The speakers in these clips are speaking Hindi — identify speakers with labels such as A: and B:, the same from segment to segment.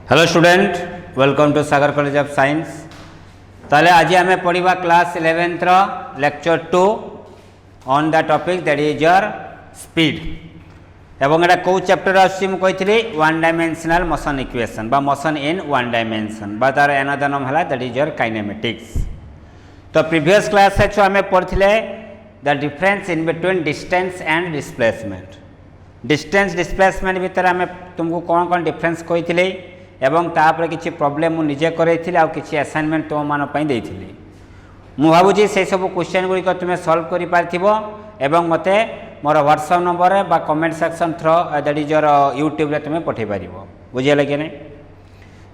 A: Hello student, welcome to Sagar college of science. ताले आज आम पढ़ा class 11th lecture 2 on the topic that is your speed. एवं एटा को चैप्टर आसी मुझे वन डायमेंशनल मोशन इक्वेशन बा मोशन इन वन डायमेंशन बा तार अनदर नाम है दैट इज योर काइनेमेटिक्स। तो प्रीवियस क्लास आम पढ़ते the difference in between distance and displacement. Distance displacement भितर आम तुमको कौन कौन डिफरेंस कही एवं तापर किसी प्रॉब्लम मु निजे करैथिली आ किसी असाइनमेंट तुम मान पई देइथिली। मु भाबुची से सब क्वेश्चन गुड़िक तुम्हें सॉल्व करि पारथिबो एवं मते मोर व्हाट्सएप नंबर बा comment section through that is your YouTube रे तुम्हें पठै पारिबो। बुझियले कि नहीं?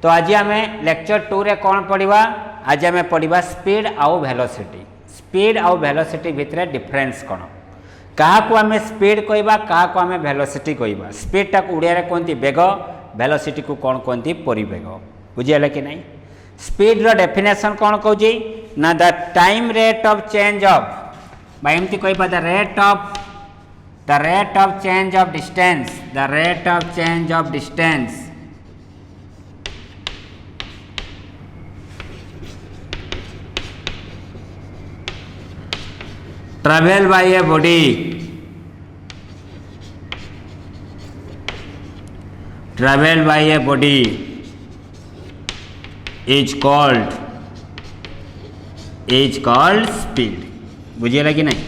A: तो आज आम लेक्चर 2 रे कौन पढ़ा? आज आम पढ़ा स्पीड आउ वेलोसिटी। स्पीड आउ वेलोसिटी भितर डिफरेंस कौन? क्या आम स्पीड कहबा, क्या आम वेलोसिटी कहबा? स्पीड टाक उड़िया कहते बेग, वेलोसिटी को कौन कहते परिवेग। बुझिगले कि नहीं? स्पीड रो डेफिनेशन कौन कहूँ ना the time rate of change of एमती कह the rate of change of distance, the rate of change of distance travel by a body, travel by a body is called speed। बुझिएला कि नहीं?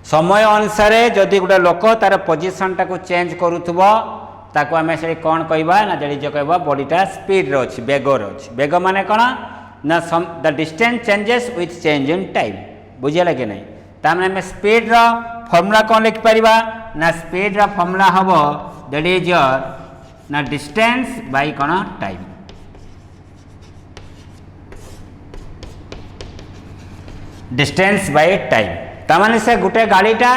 A: समय अनुसार जदि गोटे लोक तार पोजिशन टाको चेंज करुथबो ताको आमे से कौन कहबा ना जड़ी जो कहबा बॉडीटा स्पीड रे अछि, बेग रे अछि। बेग माने कोन ना the distance changes with change in time. बुझिएला कि नहीं? तामे आमे स्पीड रो फार्मूला कौन लिख परिबा ना स्पीड रो फार्मूला हबो दैट इज योर ना डिस्टेंस बाय कौन टाइम। डिस्टेंस बाय टाइम तामाने से गोटे गाड़ीटा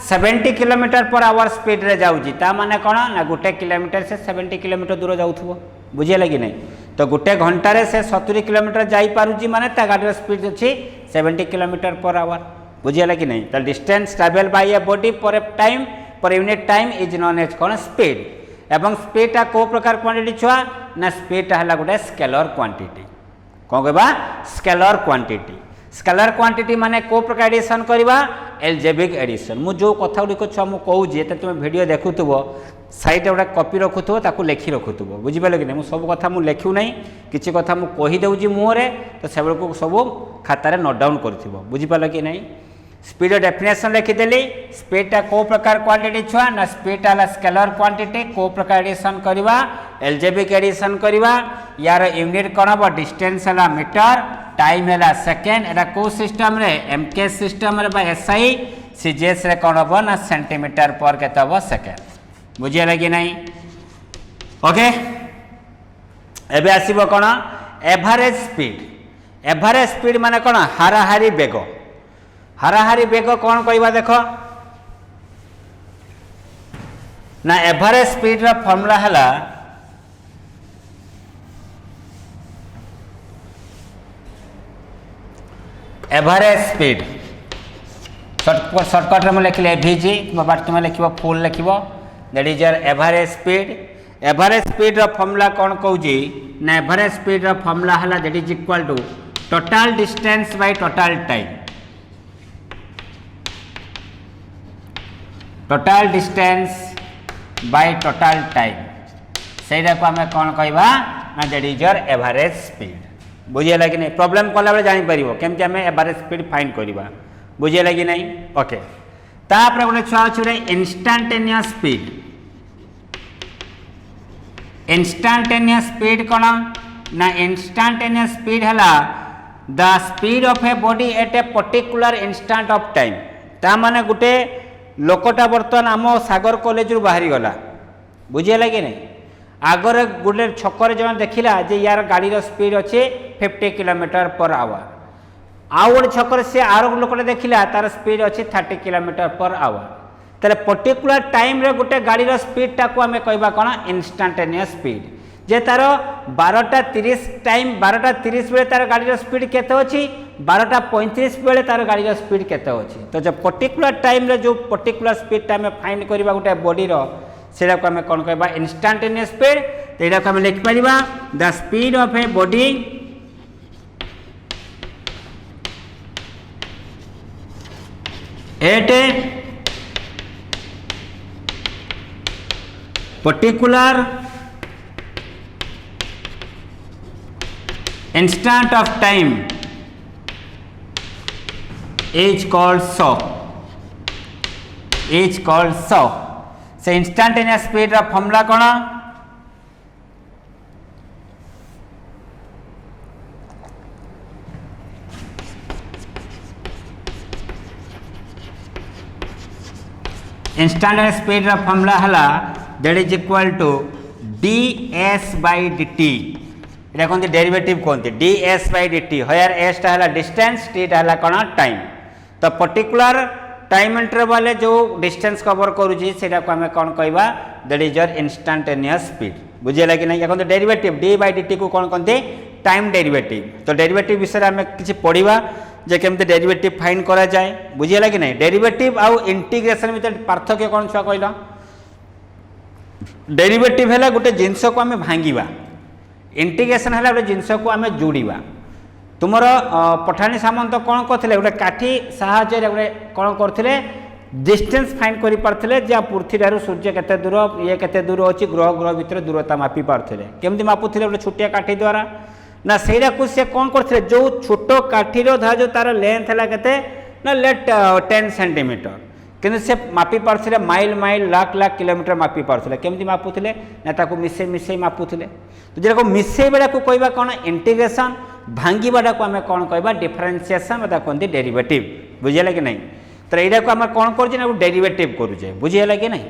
A: 70 किलोमीटर पर आवर स्पीड रे जाउची, ता माने कौन ना गोटे किलोमीटर से 70 किलोमीटर दूर जाउथबो। बुझियले कि नहीं? तो गोटे घंटा रे से 70 किलोमीटर जाई पारुची माने ता गाड़ी स्पीड अछि 70 किलोमीटर पर आवर। बुझियले कि नहीं? तो distance travel by a body per time per unit time is known as कौन स्पीड। एवं स्पीडटा को प्रकार क्वांटिटी छुआ ना स्पीडटा है गोटे स्केलर क्वांटिटी। कौन कहबा? Scalar quantity. स्केलर क्वांटिटी माने को प्रकार एडिशन करबा? Algebraic addition. मु जो कथा गुडी को छुआ मु कहू जे त तुम वीडियो देखुथबो साइड गोटे कॉपी रखुथबो ताकू लेखि रखुथबो। बुझि पाले कि नहीं? मु सब कथा मु लेखिउ नहीं, किछि कथा मु कहि देउजी मुहरे तो सेबल को सब खाता रे नोट डाउन करथिबो। बुझि पाले कि नहीं? Speed definition लिखिदेली। स्पीडटा को प्रकार क्वांटिटी छुआ ना स्पीडटा स्केलर क्वांटिटी। को प्रकार एडिशन करवा? एल्जेब्रिक एडिशन करवा। यार यूनिट कौन हम? डिस्टेंस है मीटर, टाइम है सेकेंड। एटा को सिस्टम रे? एमकेएस सिस्टम रे बा एसआई। सीजीएस रे कौन हम ना सेंटीमीटर पर केते हम सेकेंड। बुझियले कि नहीं? ओके, एबे आसीबो कौन? Average speed. एवरेज स्पीड माने कौन? हाराहारी बेग। हाराहारी बेग कौन कहवा? देख ना एवरेज स्पीड रा फॉर्मूला है एवरेज स्पीड। शॉर्टकट में लिखले एवीजी बट तुम लिख फुल लिख that is your average speed. Average speed रा फॉर्मूला कौन कहूँ ना एवरेज स्पीड रा फॉर्मूला है that is equal to total distance by total time. Total distance by total time सेटा को आम कौन कहवा ना that is your average speed. बुझियला कि नहीं? प्रॉब्लम कला बेले जानि परिबो केमति आम एवरेज स्पीड फाइंड करबा। बुझियला कि नहीं? ओके, तापर गोटे छुआ अछि इंस्टांटेनियस स्पीड। इंस्टांटेनियस स्पीड कौन ना इंस्टांटेनियस स्पीड है the speed of a body at a particular instant of time. ता माने गोटे लोकटा बर्तमान आम सागर कॉलेज रु बाहरी गला। बुझियला कि नहीं? आगरे गोटे छकर जन देखला जे यार गाड़ी स्पीड अच्छे 50 किलोमीटर पर आवर। आउ गोटे छकर से आर लोकटा देखला तार स्पीड अच्छे 30 किलोमीटर पर आवर। ताले पर्टिकुलर टाइम रे गोटे गाड़ी स्पीड टाको आमे कहबा कोन? Instantaneous speed. जे तार 12:30 टाइम 12:30 बेले तार गाड़ी स्पीड केते अछि, 12:35 बेले तार गाड़ी स्पीड केते अछि। तो जब पर्टिकुलर टाइम रे जो पर्टिकुलर स्पीड टाइम फाइंड करबा गोटे बॉडी रो सेटा को आमे कोन कहबा? Instantaneous speed. तो यहाँ आम लिखिपर the speed of a body at a particular instant of time is called shock, is called shock. से instantaneous speed रा फॉर्मूला कौन? instantaneous speed रा फॉर्मूला हला that is equal to ds by dt. এটা কোন ডেরিভেটিভ কোনতে ds by dt where s টা হলা ডিসটেন্স t টা হলা কোন টাইম তো পার্টিকুলার টাইম ইন্টারভাল এ जो ডিসটেন্স কভার করুছি সেটা কো আমি কোন কইবা that is your instantaneous speed বুঝিলা কি নাই এখন তো ডেরিভেটিভ d by dt কো কোন কোনতে টাইম ডেরিভেটিভ তো ডেরিভেটিভ বিষয়ে আমি কিছু পড়িবা যে কেমতে ডেরিভেটিভ ফাইন্ড করা যায় বুঝিলা কি নাই ডেরিভেটিভ আর ইন্টিগ্রেশন ভিতর পার্থক্য কোন ছুয়া কইলা ডেরিভেটিভ হলা গোটে জিনিস কো আমি ভাঙ্গিবা इंटीग्रेशन है गोटे जिनस को आम जोड़ा तुम पठाणी सामंत कौन करते गोटे काठी साहाଯ୍य गोटे कौन करते डिस्टेंस फाइंड कर पारे जहाँ पृथ्वी ठार सूर्य केते दूर ये केते दूर अच्छी ग्रह ग्रह भितर दूरता मापी पारे केमती मापुले गोटे छोटिया काठी द्वारा ना सेटा को सी कौन करते जो छोट काठीर धर जो तार लेंथ है के ना लेट 10 सेंटीमीटर किंतु से मापी पारे mile mile lakh lakh kilometre मापी पारे केमती मापुले ना ताको मिसे मिसे मापुले तो जो मिसेबा को कहवा कौन इंटीग्रेशन भांगीबाटा को आम कौन कहवा डिफरेन्सीएसन कहते डेरिवेटिव बुझेगा कि नहीं तो यहाँ को आम कौन कर डेरिवेटिव करुचे बुझेगा कि नहीं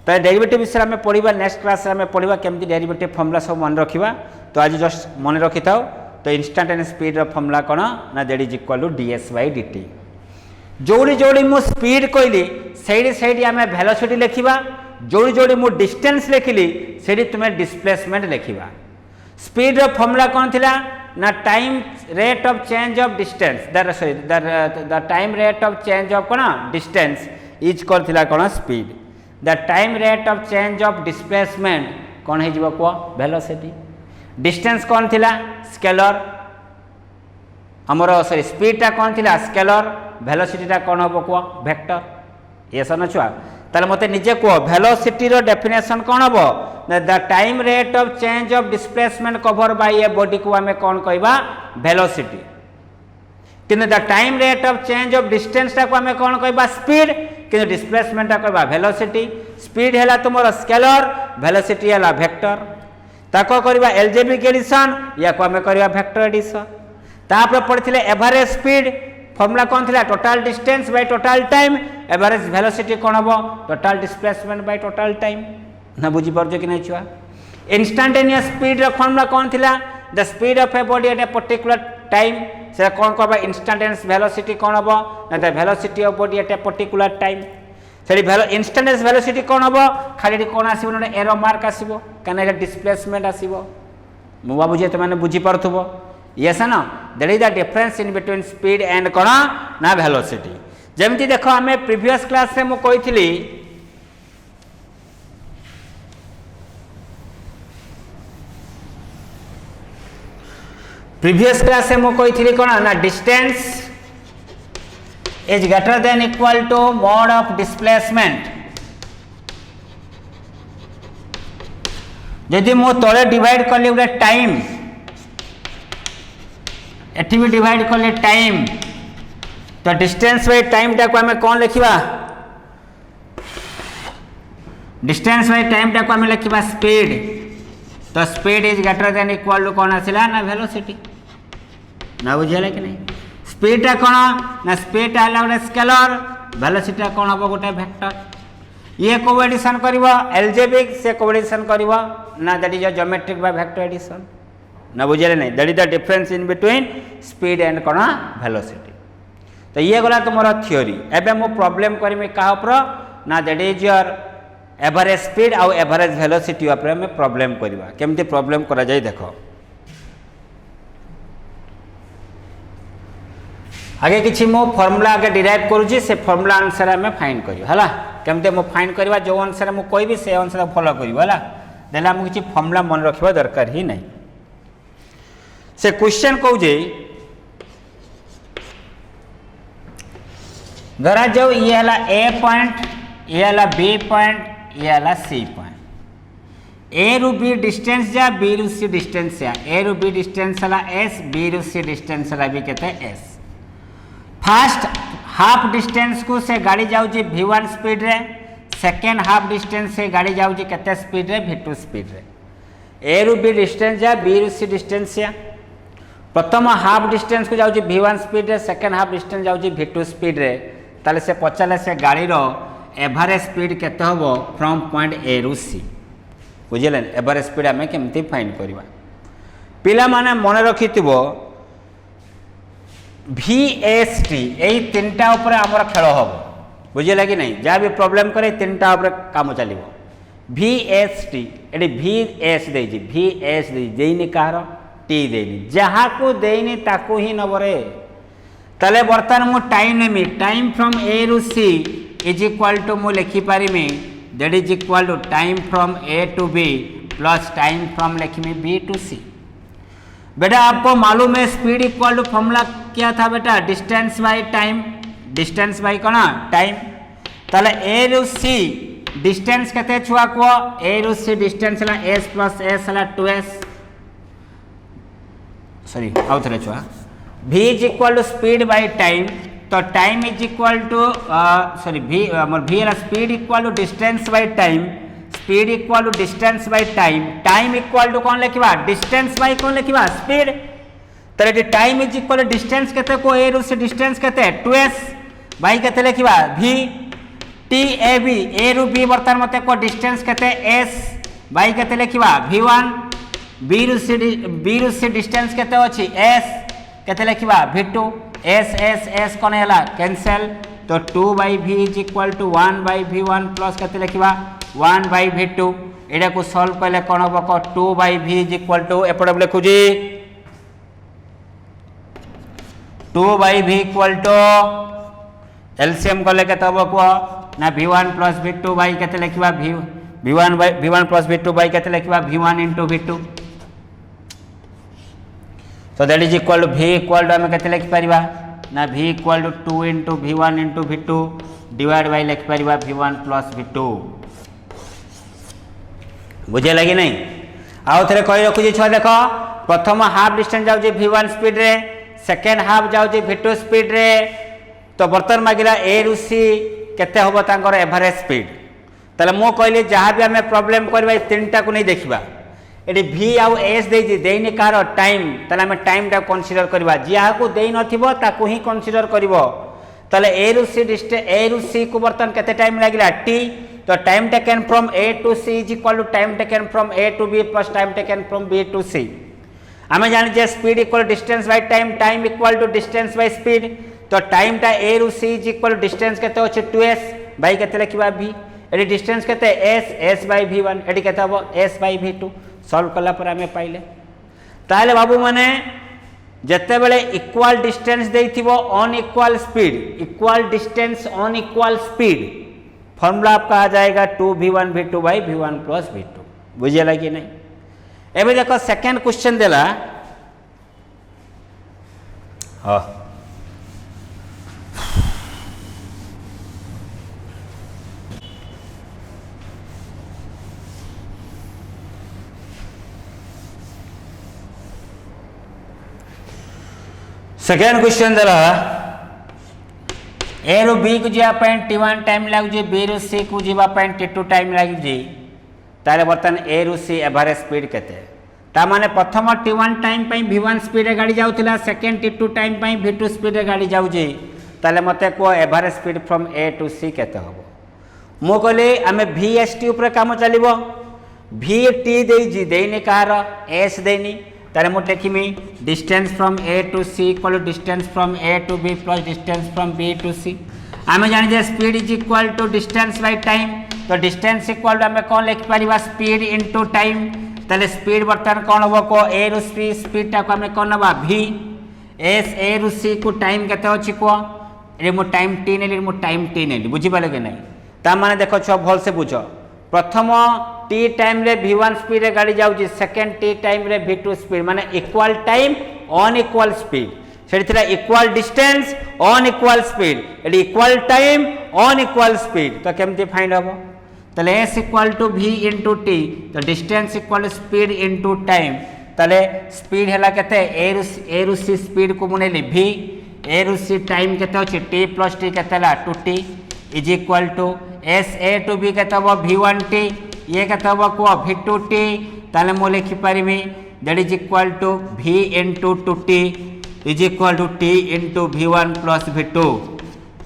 A: तो डेरिवेटिव विषय में पढ़ा नेक्स्ट क्लास में पढ़ा केमती डेरिवेटिव फॉर्मूला सब मन रखा तो आज जस्ट मन रखी था तो इंस्टांटेनियस स्पीड फॉर्मूला कौन ना that is equal to ds by dt जोड़ी जोड़ी मु स्पीड कहली से आम वेलोसिटी लिखा जोड़ी जोड़ी मु डिस्टेंस लिखिली से तुम्हें डिस्प्लेसमेंट लिखा स्पीड रो फॉर्मूला कौन थिला ना time rate of change of distance the time rate of change of कौन डिस्टेंस इज कौन थिला कौन speed the time rate of change of displacement कौन हो कह वेलोसिटी डिस्टेंस कौन थिला स्केलर आमर सॉरी स्पीड टा कौन थिला स्केलर वेलोसिटी टा कौन हम कह वेक्टर ये सन छुआ ताले मते निजे कह वेलोसिटी रो डेफिनेशन कौन हम the time rate of change of displacement cover by a body को आम कौन कहवा वेलोसिटी किंतु the time rate of change of distance टा को आम कौन कहवा स्पीड किंतु डिस्प्लेसमेंट टा कहवा वेलोसिटी स्पीड हैला तुमर स्केलर वेलोसिटी हैला वेक्टर ताको करबा एल्जेब्रिक एडिशन या को आम करबा वेक्टर एडिशन तापर पड़थिले एवरेज स्पीड फॉर्मूला कौन थिला total distance by total time average velocity कौन हम total displacement bye total time ना बुझी पार्छ कि नहीं छुआ इंस्टांटेनियस स्पीड रो फॉर्मूला कौन थिला the speed of a body at a particular time से कौन कहबा इंस्टांटेनियस वेलोसिटी कौन हम ना the velocity of body at a particular time से इंस्टांटेनियस वेलोसिटी कौन हम खाली कौन आसीबो ना एरो मार्क आसीबो कने डिस्प्लेसमेंट आसीबो मु बाबूजी तुमने बुझी पारथुबो yes or no that is the difference in between speed and कौन ना velocity जमती देखो आमे प्रीवियस क्लास रे मु कहिथिली प्रीवियस क्लास रे मु कहिथिली कौन ना distance is greater than equal to mod of displacement यदि मु तळे डिवाइड करली उडे टाइम एटी भी डिवाइड कले टाइम तो डिस्टेंस बाय टाइम टा को हमें कौन लिखा डिस्टेंस बाय टाइम टा को हमें लिखा स्पीड तो speed is greater than equal to कौन आसला ना वेलोसिटी ना बुझेला कि नहीं स्पीड टा कौन ना स्पीड टा गोटे स्केलर वेलोसिटी कौन हम गोटे वेक्टर ये को एडिशन करबो एल्जेब्रिक से को एडिशन करबो ना that is geometric by vector addition ना बुझे नहीं that is the difference in between speed and कौन वेलोसिटी तो ये गला तुम थियोरी एवं मु प्रॉब्लम करमी क्या ना that is your average speed आउ एवरेज वेलोसिटी उपरे में प्रॉब्लम करवा केमती प्रॉब्लम करा जाय देखो आगे किसी मो फॉर्मूला आगे डिराइव करूची से फॉर्मूला अनुसार आम फाइंड करियो हला केमते मो फाइंड करवा जो अनुसार मु कहबी से अनुसार फॉलो करियो हला देला आमको किसी फॉर्मूला मन रखा दरकार ही नहीं। से क्वेश्चन कहूँ धरा जाओ ये है ए पॉइंट, ये है बी पॉइंट, ये है सी पॉइंट। ए रु बी डिस्टेंस जा, बी रु सी डिस्टेंस जा। ए रु बी डिस्टेंस है एस, बी रु सी डिस्टेंस है भी कहते एस। फास्ट हाफ डिस्टेंस को से गाड़ी जाऊँगी V1 स्पीड रे, सेकेंड हाफ डिस्टेंस से गाड़ी जाऊँगी केते स्पीड रे V2 स्पीड रे। ए रु बी डिस्टेंस जा, बी रु सी डिस्टेंस जा। प्रथम हाफ डिस्टेंस को जाऊँगी V1 स्पीड रे, सेकेंड हाफ डिस्टेंस जाऊँगी V2 स्पीड रे। ताले से पचारे से गाड़ी रो एवरेज स्पीड केते होबो फ्रॉम पॉइंट ए रु सी। बुझिले एवरेज स्पीड आमे केमती फाइंड करबा। पिला माने मन रखिथिबो VST यही तीनटा ऊपर आमर खेल हम। बुझे कि नहीं, जहाँ भी प्रॉब्लम करे तीनटा ऊपर काम चलो। VST ये VS देजी, VS देनी कहार टी देनी, जहाँ को देनी ताकू ही नबरे। तले बर्तमान मु टाइम नेमी, टाइम फ्रॉम ए रु सी इज इक्वल टू मु लिखिपारि that is equal to time from A to B plus time from लिखी बी टू सी। बेटा आपको मालूम है स्पीड इक्वल टू फॉर्मूला क्या था बेटा, distance by time. Distance by कौन टाइम। ताले ए रु सी डिस्टेंस केते छुआ को, ए रु सी डिस्टेंस है एस प्लस एस है 2s, सॉरी आउ थे छुआ। v is equal to speed by time, तो time is equal to sorry v है speed equal to distance by time, speed equal to distance by time, time equal to कौन लिखा डिस्टेंस बाय कौन लिखा स्पीड। तो time is equal to distance केते को ए रु से डिस्टेंस केते 2s बाय केते लिखा v टी ए बी। ए रु बी बर्तमान मते को डिस्टेंस केते s बाय केते लिखा v1, बी रु से डिस्टेंस केते अछि s केते लिखा v2, s s s कौन है कैंसल। तो 2 by v is equal to 1 by v1 plus केते लिखा 1 बाय v2। एटा को सॉल्व कले कौन हम को 2 by v is equal to एपटे लिखु जी 2 by v equal to LCM कले केते हम को ना v1 प्लस v2 बाय केते लिखा v1 प्लस v2 बाय केते लिखा v1 इंटू v2। तो that is equal to v equal to आम केते लिखि परिबा ना v equal to 2 into v1 into v2 divide by लिखि परिबा v1 प्लस v2। बुझे लगी नहीं। आउ थे कही रखुची छुआ देख, प्रथम हाफ डिस्टेंस जाऊँगी V1 स्पीड रे, सेकेंड हाफ जाऊँगी V2 स्पीड रे। तो बर्तमान मागिला ए रु सी केते होबो तांकर एवरेज स्पीड। ताले मो कहली जहाँ भी आम प्रॉब्लम करबा तीनटा को नहीं देखा। ये V आउ S देनी कहार टाइम, ताले आम टाइम टा कनसीडर करबा, जहाँ को देई नथिबो ताकू ही कनसीडर करबो। ताले ए रु सी को बर्तमान केते टाइम लागिला t। तो time taken from A to C is equal to time taken from A to B plus time taken from B to C. आम जाने speed equal distance by time, time equal to distance by speed. तो टाइम टा ए रु सी इज इक्वल डिस्टेंस केते अछि 2s बाय केते लिखिबा v, एडी डिस्टेंस केते s बाय v1, एडी केते हबो s बाय v2। सॉल्व कला पर आमे पाइले। ताले बाबू माने जते बेले इक्वल डिस्टेंस देइथिबो on equal speed, equal distance on equal speed, formula आपका आ जाएगा 2v1 v2 by v1 plus v2। बुझे लगी नहीं। एबे देखो सेकेंड क्वेश्चन देला, हाँ सेकेंड क्वेश्चन देला ए रु बी को जावाई t1 टाइम लगुच, बी रु सी को जावाई t2 टाइम लगुच। ताले बर्तमान ए रु सी एवरेज स्पीड केते, ता माने प्रथम t1 टाइम पई v1 स्पीड रे गाड़ी जाउतिला, सेकेंड t2 टाइम पई v2 स्पीड रे गाड़ी जाउची। ताले मते को average speed from A to C केते हबो। मो कहले आमे VST ऊपर काम चलिबो। VT देजी देनी कहार S देनी, ताले मो लिखिमी distance from A to C equal to distance from A to B plus distance from B to C. आम जाने speed is equal to distance by time, तो डिस्टेंस इक्वल टू आम कौन लिखिपर स्पीड इंटू टाइम। ताले स्पीड बर्तमान कौन हम को ए रु सी स्पीड टाक आम कौन ना v, एस ए रु सी को टाइम केते अछि को ये मो टाइम t नेली, मो टाइम t नेली। बुझी पाले कि नहीं। ता माने देखो छ भल से बुझ, प्रथम टी टाइम रे v1 स्पीड रे गाड़ी जाउची सेकंड टी टाइम रे v2 स्पीड माने इक्वल टाइम अनइक्वल स्पीड सेठी थिला इक्वल डिस्टेंस अनइक्वल स्पीड एडी इक्वल टाइम अनइक्वल स्पीड तो केमती फाइंड हबो तले s equal to v into t तो distance equal speed into time तले स्पीड हला केते a रु c स्पीड को मुनेली v a रु c टाइम केते अछि t प्लस t केते ला 2t is equal to s a to b केते हबो v1t ये केते हबो को v2t ताले मो लिखि परिमी that is equal to v into 2t is equal to t into v1 plus v2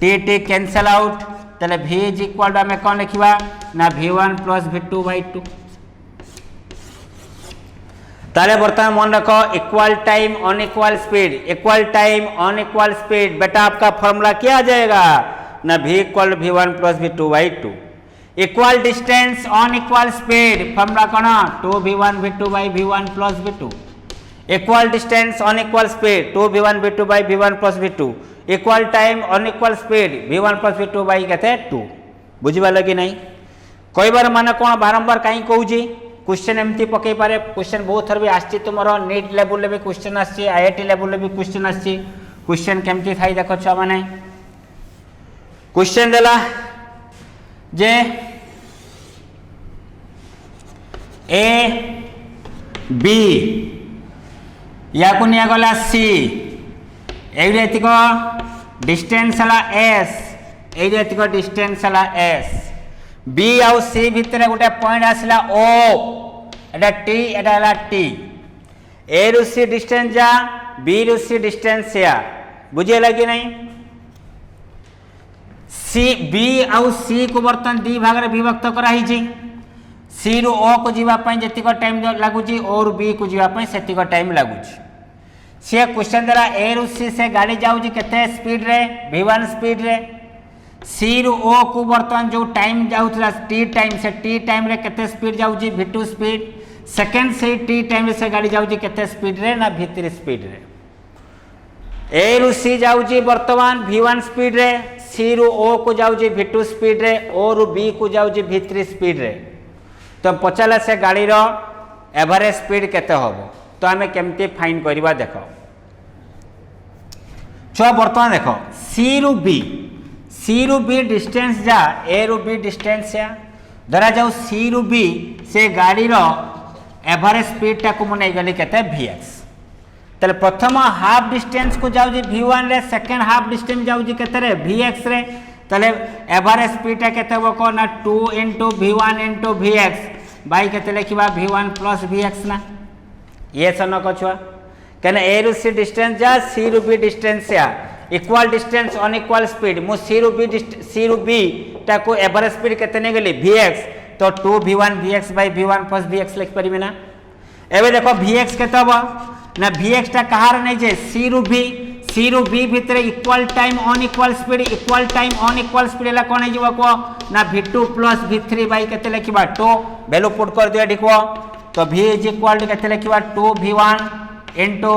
A: t cancel out तले v इज इक्वल टू हमें कौन लिखिबा ना v1 प्लस v2 बाय 2 ताले बर्तमान मन रखो equal time unequal speed equal time unequal speed बेटा आपका फॉर्मूला क्या आ जाएगा ना v equal v1 plus v2 by 2 equal distance unequal speed formula कौन 2v1 v2 by v1 plus v2 equal distance unequal speed 2v1 v2 by v1 plus v2 equal time unequal speed v1 plus v2 by केते 2 बुझिबा लगी नहीं कई बार माने कोन बारंबार काई कहूजी क्वेश्चन एमती पकई पारे क्वेश्चन बहुत थर भी आछि तुमरो नीट लेवल ले भी क्वेश्चन आछि आईआईटी लेवल ले भी क्वेश्चन आछि क्वेश्चन केमती थाई देखो छ माने क्वेश्चन देला जे ए बी या को निया गला सी एतिक डिस्टेंस हला एस एतिक डिस्टेंस हला एस बी आउ सी भितर गोटे पॉइंट आसला ओ एटा टी एटा हला टी ए रु सी डिस्टेंस जा बी रु सी डिस्टेंस या बुझे लगी नहीं सी बी आउ सी को बर्तन दी भाग रे विभक्त करा ही छी सी रु ओ को जीवा पई जतिक टाइम लागुची ओ रु बी को जीवा पई सेतिक टाइम लागुची से क्वेश्चन द्वारा ए रु सी से गाड़ी जाउची केते स्पीड रे v1 स्पीड रे सी रु ओ को बर्तमान जो टाइम जाउतला टी टाइम से टी टाइम रे केते स्पीड जाउची v2 स्पीड सेकंड से टी टाइम रे से गाड़ी जाउची केते स्पीड रे ना v3 स्पीड रे ए रु सी जाउची वर्तमान v1 स्पीड रे सी रु ओ को जाउची v2 स्पीड रे ओ रु बी को जाउची v3 स्पीड रे तो पचाला से गाड़ी रो एवरेज स्पीड केते होबो तो आमे केमती फाइन करबा देखो छुआ वर्तमान देखो सी रु बी डिस्टेंस जा ए रु बी डिस्टेंस या धरा जाऊ सी रु बी से गाड़ी रो एवरेज स्पीड टा को मने गली केते vx तले प्रथम हाफ डिस्टेंस को जाऊ जी v1 रे सेकंड हाफ डिस्टेंस जाऊ जी केते रे vx रे तले एवरेज स्पीड टा केते हो को ना 2 v1 vx बाई केते लिखिबा v1 प्लस vx ना ये सन को छुआ कहना ए रु सी डिस्टेंस जा सी रु बी डिस्टेंस या इक्वल डिस्टेंस अनइक्वल स्पीड मु सी रु बी ता को एवरेज स्पीड केते ने गेली vx तो 2v1 vx bye v1 plus vx लिख परिबे ना एबे देखो vx केते हबो ना vx ता कहार नै जे सी रु बी भितरे इक्वल टाइम अनइक्वल स्पीड ला कोन हिजबो को ना v2 प्लस v3 बाय केते लिखिबा 2 वैल्यू पुट कर दिया देखो तो v इज इक्वल टू केते लिखिबा 2v1 into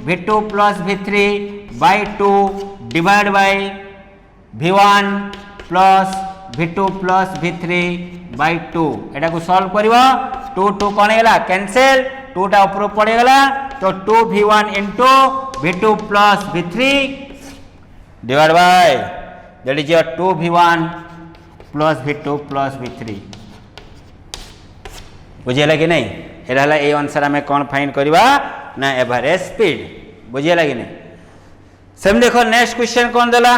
A: v2 plus v3 by 2 divide by v1 plus v2 plus v3 by 2 एटा को सॉल्व करबो 2 कोन हेला कैंसिल 2 टा ऊपर पड़े गेला तो 2v1 into v2 plus v3 divide by that is 2v1 plus v2 plus v3 बुझेला कि नहीं एला ए आंसर हमें कौन फाइंड करबा ना एवरेज स्पीड बुझेला कि नहीं सेम देखो नेक्स्ट क्वेश्चन कौन देला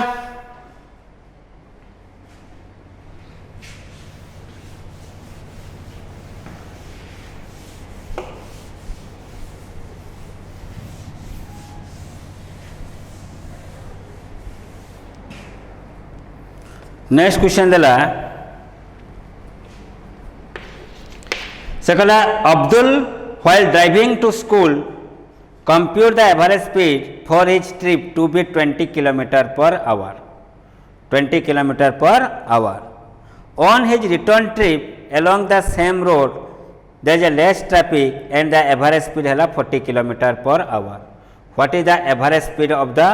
A: नेक्स्ट क्वेश्चन देला से कहला Abdul while driving to school compute the average speed for his trip to be 20 km per hour 20 km per hour on his return trip along the same road there is a less traffic and the average speed है 40 km per hour what is the average speed of the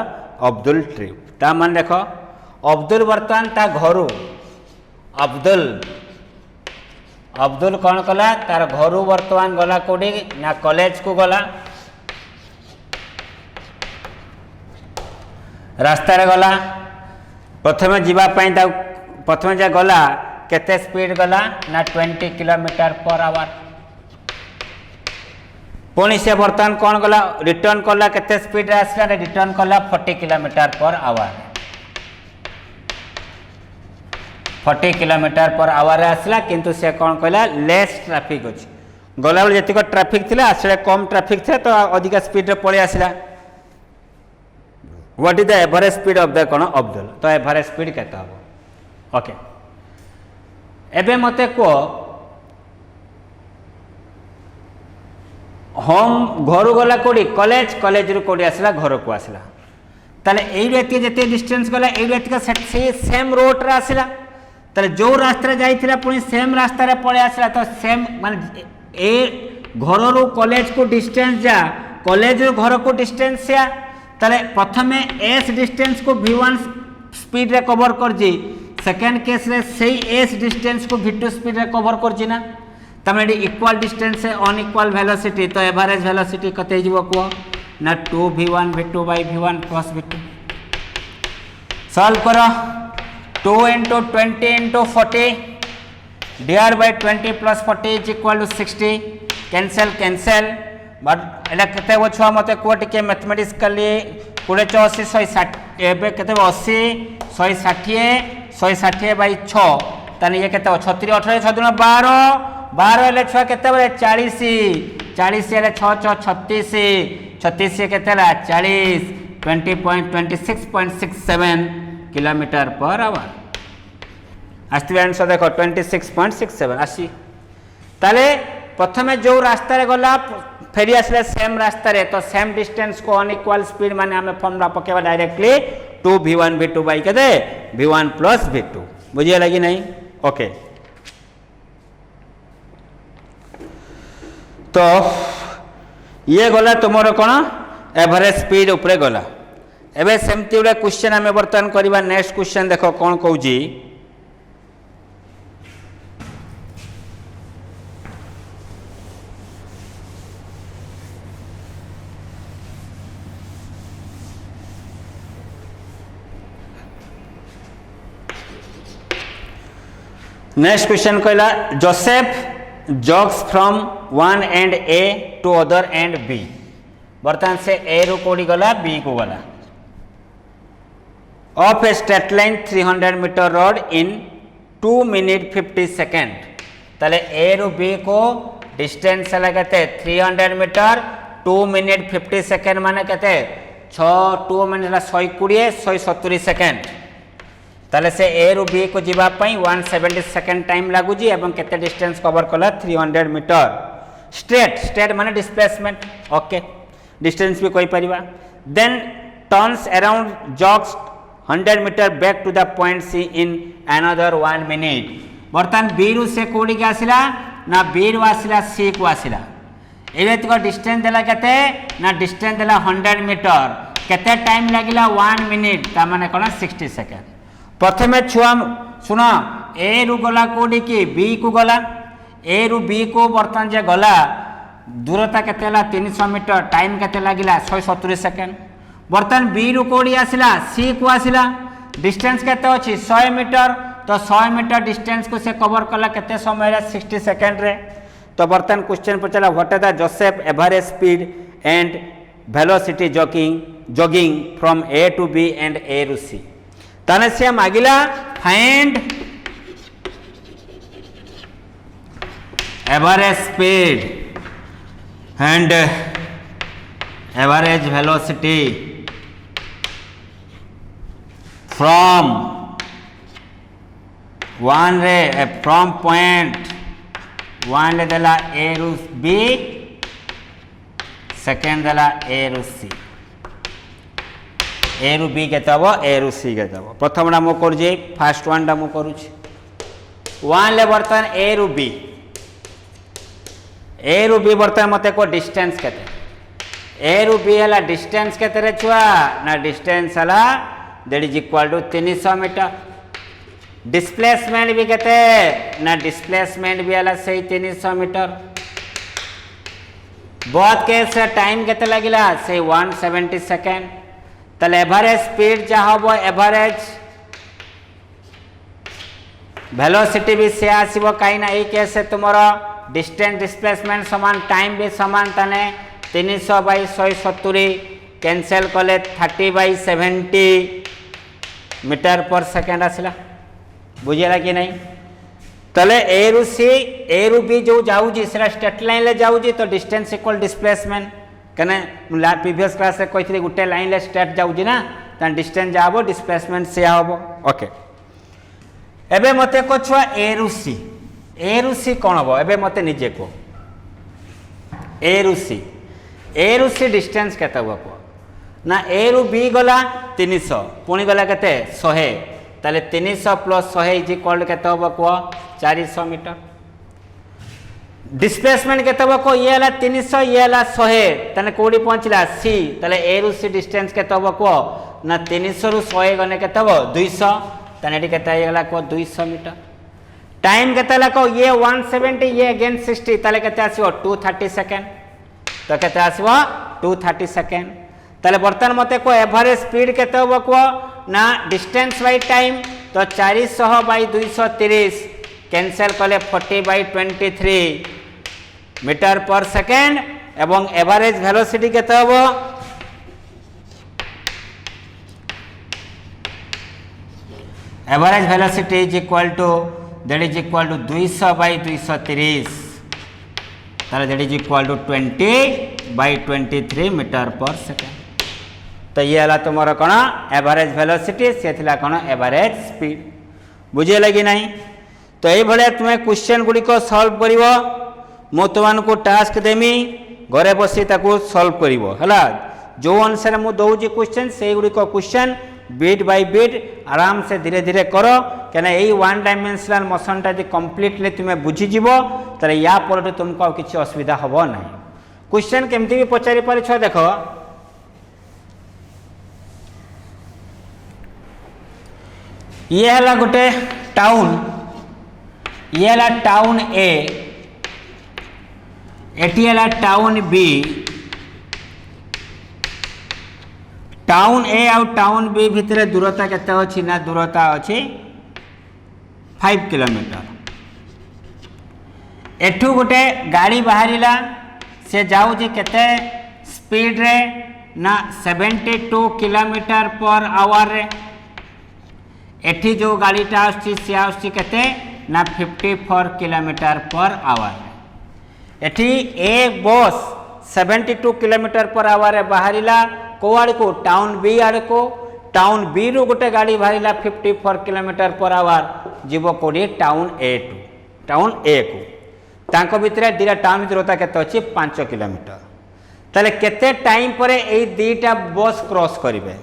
A: Abdul trip ता मान देखो अब्दुल वर्तमान ता घरू अब्दुल कौन कला तार घर बर्तमान गला कोडी ना कॉलेज को गला रास्ता रे गला प्रथम जीवा पई ता प्रथम जे गला केते स्पीड गला ना 20 किलोमीटर पर आवर पुणी से बर्तमान कौन गला रिटर्न कला केते स्पीड आसला रिटर्न कला 40 kilometre per hour 40 kilometre per hour आसला किंतु से कौन कहला लेस ट्रैफिक अछि गला बेले जतिक ट्रैफिक थिला आसले कम ट्रैफिक थिला तो अधिक स्पीड रे पळे आसला what is the average speed of the कौन अब्दुल तो एवरेज स्पीड केते हबो ओके एबे मते को होम घर गला कोडी कॉलेज कॉलेज रु कोडी आसला घर को आसला ताले एई व्यक्ति जते डिस्टेंस गला एई व्यक्ति का सेम रोड रे आसला ताले जो रास्ता रे जाइथिला पुनी सेम रास्ता रे पळे आसला तो सेम माने ए घर रु कॉलेज को डिस्टेंस जा कॉलेज रु घर को डिस्टेंस या ताले प्रथमे एस डिस्टेंस को v1 स्पीड रे कवर कर जी सेकंड केस रे सेही एस डिस्टेंस को v2 स्पीड रे कवर कर जी ना तमेडी इक्वल डिस्टेंस है अनइक्वल वेलोसिटी तो एवरेज वेलोसिटी कते जीवो को ना 2v1 v2 by v1 plus v2 solve करो 2 into 20 into 40 divided by 20 plus 40 is equal to 60 cancel but एला केते वो छुआ मते को टिके मैथमेटिक्स कली 20 80 160 एबे केते 80 160 by 6 तने ये केते 36 18 6 दुना 12 12 ले छुआ केते बले 40 ले 6 6 36 केते ला 40 20.26.67 किलोमीटर पर आवर आस्ति आंसर देखो 26.67 आसी ताले प्रथमे जो रास्ता रे गला फेरी आसले सेम रास्ता रे तो सेम डिस्टेंस को अनइक्वल स्पीड माने हमें formula पकेबा directly 2v1 v2 by केते v1 plus v2 बुझिया लगी नहीं ओके तो ये गला तुमरो कोन एवरेज स्पीड ऊपर गला एबे सेमती उडे क्वेश्चन हमें बर्तन करबा नेक्स्ट क्वेश्चन देखो कोन कहूजी नेक्स्ट क्वेश्चन कहला Joseph jogs from one end A to other end B बर्तमान से ए रु कोडी गला बी को गला of a straight line 300 metre road in 2 minute 50 second ताले ए रु बी को डिस्टेंस लगते 300 मीटर 2 मिनट 50 सेकेंड माने कहते 2 मिनट 120 170 सेकेंड ताले से ए रु बी को जीवा पई 170 सेकेंड टाइम लागुजी एवं केते डिस्टेंस कवर कला 300 मीटर स्ट्रेट माने डिस्प्लेसमेंट ओके डिस्टेंस भी कोई परिबा then turns around jogs 100 metre back to the point C in another 1 minute बर्तमान बी रु से कोडी के आसिला ना बी रु आसिला सी को आसिला एवेत को डिस्टेंस देला केते ना डिस्टेंस देला 100 मीटर केते टाइम लागिला 1 मिनिट ता माने कोन 60 सेकेंड प्रथमे छुआ सुन ए रु गला कोडी की बी को गला ए रु बी को बर्तमान जे गला दूरता केते ला 300 मीटर टाइम केते लागिला 170 सेकेंड बर्तमान बी रु कोडी आसिला सी को आसिला डिस्टेंस केते अछि 100 मीटर तो 100 मीटर डिस्टेंस को से कवर कला केते समय रे 60 सेकेंड रे तो बर्तमान क्वेश्चन पचला what is the Joseph average speed and velocity jogging from A to B and A to C ताने से मागिला find average speed and average velocity from from point 1 ले देला ए रु बी सेकेंड देला ए रु सी ए रु बी के तब ए रु सी के तब प्रथम टा मो कर जे फर्स्ट वन टा मो करूची 1 ले बर्तन ए रु बी बर्तन मते को डिस्टेंस केते ए रु बी हला डिस्टेंस केते रे छुआ ना डिस्टेंस हला that is equal to 300 metre displacement भी केते ना डिस्प्लेसमेंट भी आला से 300 मीटर बहुत केस टाइम केते लगिला से 170 सेकेंड तले एवरेज स्पीड जा हबो एवरेज वेलोसिटी भी से आसीबो काई ना ए केस से तुमरो डिस्टेंस डिस्प्लेसमेंट समान टाइम भी समान तने 300 बाई 170 कैंसिल कले 30/70 मीटर पर सेकेंड आसला बुझेला कि नहीं तले ए रु सी ए रु बी जो जाऊजी सेरा स्ट्रेट लाइन ले जाऊजी तो डिस्टेंस इक्वल डिस्प्लेसमेंट कने प्रीवियस क्लास रे कहितली गुटे लाइन ले स्ट्रेट जाऊजी ना त डिस्टेंस जाबो डिस्प्लेसमेंट से आबो ओके एबे मते को छुआ ए रु सी कोन हबो एबे मते निजे को ए रु सी डिस्टेंस केते हबो को ना ए रु बी गला 300 पुणी गला केते 100 ताले 300 + 100 इज इक्वल केते हबो को 400 मीटर डिस्प्लेसमेंट केते हबो को ये हला 300 ये हला 100 तने कोडी पहुंचला सी ताले ए रु सी डिस्टेंस केते हबो को ना 300 रु 100 गने केते हबो 200 तने एटी केते आइगला को 200 मीटर टाइम केते हला को ये 170 ये अगेन 60 ताले केते आसीबो 230 सेकेंड तो केते आसीबो 230 सेकेंड ताले बर्तन मते को एवरेज स्पीड केते हबो को ना डिस्टेंस बाय टाइम तो 400/230 कैंसिल कले 40/23 मीटर पर सेकेंड एवं एवरेज वेलोसिटी केते हबो average velocity is equal to 200/230 ताले that is equal to 20/23 metre per second तो ये हला तुमर कौन एवरेज वेलोसिटी से थिला कौन एवरेज स्पीड बुझे लगी नहीं तो ये भले तुम्हें क्वेश्चन गुड़ी को सॉल्व करिवो मो तुमको टास्क देमी घरे बसी ताको सॉल्व करिवो हला जो अनुसार मु दउजी क्वेश्चन से गुड़ी को क्वेश्चन बीट बाय बीट आराम से धीरे धीरे करो कहना यही 1 डायमेंशनल मोशन टा कंप्लीटली तुम्हें बुझी जीवो तले या पर तुमको किसी असुविधा हबो नहीं क्वेश्चन केमती भी पचारि पारिछ देखो ये हला गोटे टाउन ये हला टाउन ए एटी हला टाउन बी टाउन ए आउ टाउन बी भितर दूरता केते अछि ना दूरता अछि 5 किलोमीटर एठू गोटे गाड़ी बाहरिला से जाऊ जे केते स्पीड रे ना 72 किलोमीटर पर आवर रे एठी जो गाड़ीटा आछि से आछि केते ना 54 किलोमीटर पर आवर एठी एक बस 72 किलोमीटर पर आवर रे बाहरिला को आड़ को टाउन बी आड़ को टाउन बी रु गोटे गाड़ी बाहरिला 54 किलोमीटर पर आवर जीव कोडी टाउन ए टू टाउन ए को तांको भितरे दिरा टाउन दूरता केते अछि 5 किलोमीटर ताले केते टाइम पर ए दीटा बस क्रॉस करिवे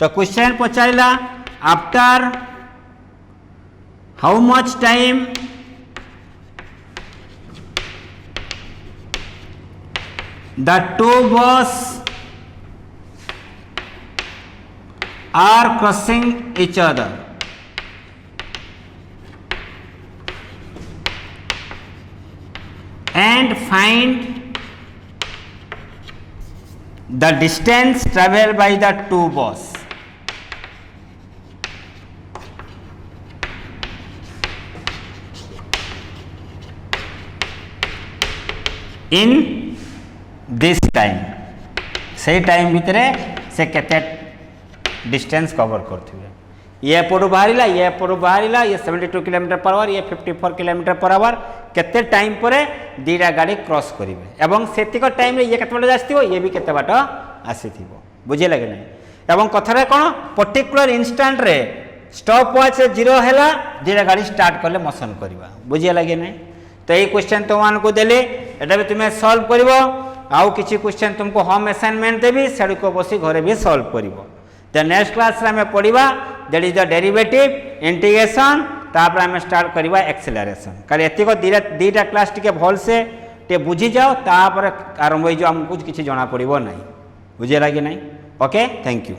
A: तो क्वेश्चन पचारिला after how much time the two bus are crossing each other and find the distance traveled by the two bus in this time से टाइम भितर से केते डिस्टेंस कवर करथिबे ये पड़ू बाहरिला ये पड़ू बाहरिला ये 72 किलोमीटर पर आवर ये 54 किलोमीटर पर आवर केते टाइम पर दीटा गाड़ी क्रॉस करिवे एवं सेतिक टाइम रे ये केते बाट आस्थिबो ये भी केते बाट आसीथिबो बुझे लगे नै एवं कथारे कोन पर्टिकुलर इंस्टेंट रे स्टॉप वॉच 0 हैला दीटा गाड़ी स्टार्ट करले मोशन करबा बुझे लगे नै तो ये क्वेश्चन तुमन को देले एटा भी तुम्हें सॉल्व करिवो आउ किसी क्वेश्चन तुमको होम असाइनमेंट देवी सेड को बसी घरे भी सॉल्व करिवो तो नेक्स्ट क्लास रे हमें पढ़िबा that is the derivative integration तापर हमें स्टार्ट करिबा एक्सेलरेशन काले एतिको दीटा क्लास टिके भल से टे बुझी जाओ तापर आरंभ हो जो हमको किसी जना पड़िबो नहीं बुझे लागे नहीं ओके थैंक यू।